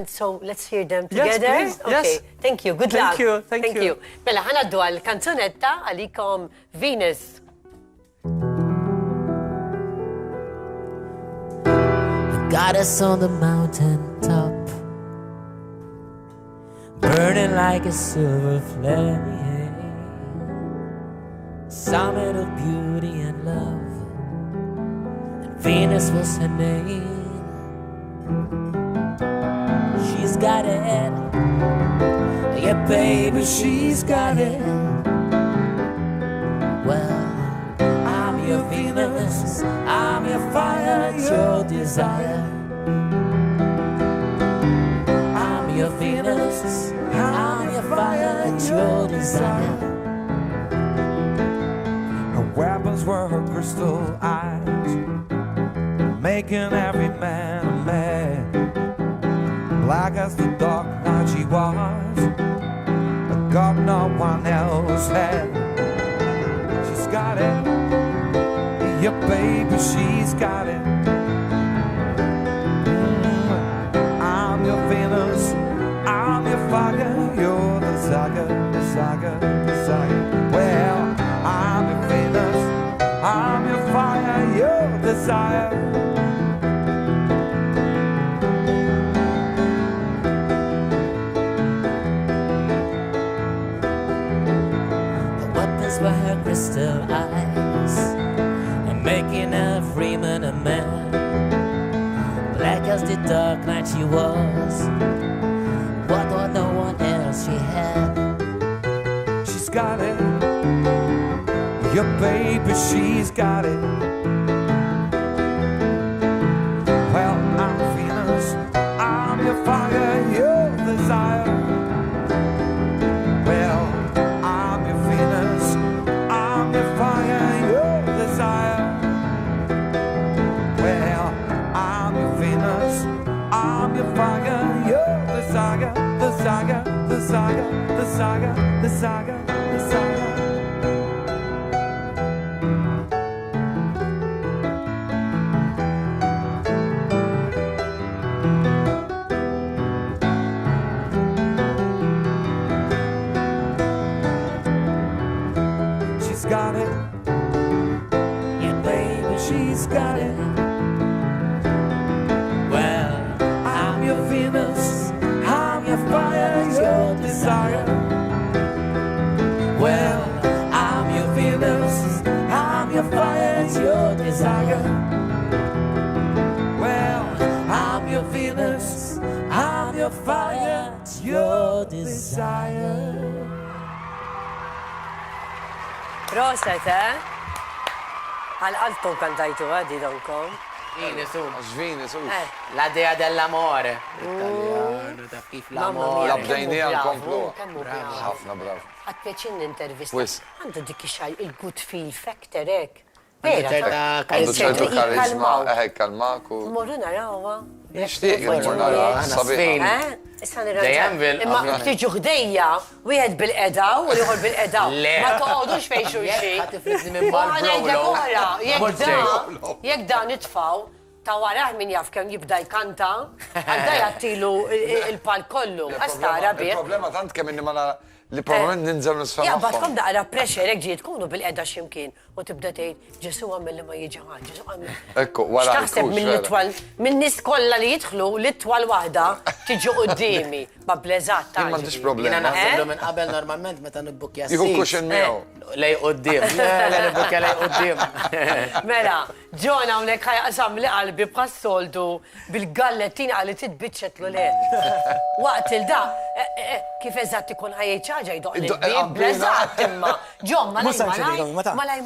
So let's hear them together. Yes, please. Okay. Yes. Thank you. Good luck. Thank you. Mela ħanaddu għal kanzunetta għalikom Venus. Got us on the mountain top, burning like a silver flame, summit of beauty and love, and Venus was her name. She's got it, yeah baby, she's got it. Well, I'm your Venus, I'm your fire, your desire. I'm your Venus, I'm your fire, your desire. Her weapons were her crystal eyes, making every man a man. Black as the dark night she was, a God no one else had. She's got it, yeah baby, she's got it. I'm your Venus, I'm your fire, you're the saga, the saga, the saga. Well, I'm your Venus, I'm your fire, you're the desire. Were her crystal eyes, and making every man a man. Black as the dark night she was, what or no one else she had. She's got it, your baby, she's got it. Well, I'm Venus, I'm your fire, your desire. Well, I'm your Venus, I'm your fire, your desire. Well, I'm your Venus, I'm your fire, your desire, the saga, the saga, the saga, the saga, the saga. She's got it, Yeah, baby, she's got it. well, I'm your Venus, I'm your fire, your desire. Well, I'm your Venus, I'm your fire, your desire. Well, I'm your Venus, I'm your fire, your desire. Proset, Għal-qalbkom kantajtu għaddi donkom. Svini, su. La dea dell'amore. Italiano, ta' kif l'amore. Bdejnija nkomplu. Kemmu bravo. Ħafna bravo. Għatpeċin intervista. Wis. Għandu dik il-good feel factor ek. ċerta Għandu ċertu karizma, Kalmaw. kalmak u. Morru narawa. Nishtiq il-mur nara. Sabiħa. Issa Janvil, imma tiġu ħdejja, wieħed bil-edaw u liħor bil-edaw. Le. Ma toqgħodux fejn xulxin. Ħadd ifridni minn U ħanajdlek Marlboro. oħra, jekk dan nitfaw, ta' waraħ min jaf kemm jibda jkanta, għadda jattilu il-pal kollu. Għastara bih. Il-problema tant kemm inni ma li probablement ninżel nisfa. Ja, batkom daqra pressure, jek ġiet tkunu bil-edha ximkien u tibda tgħid ġesu għamil li ma jiġi ħadd, ġesu għamil. Ekku, wara X'taħseb mill-itwal, min-nies kollha li jidħlu l-itwal waħda tiġi qudiemi ma bleżat ta' M'għandix Jena problema. naħseblu minn qabel normalment meta nibbukja Jieħu kuxin miegħu. Lej qoddim. Le nibbukja lej qoddim. Mela, ġona hawnhekk ħajqasam li qalbi bħas-soltu bil-gallettin għalli titbiċċet l le. Waqt il-da, kif eżatt ikun ħajjejt ċaġa jdoq li bleżat imma. Ġon, ma laj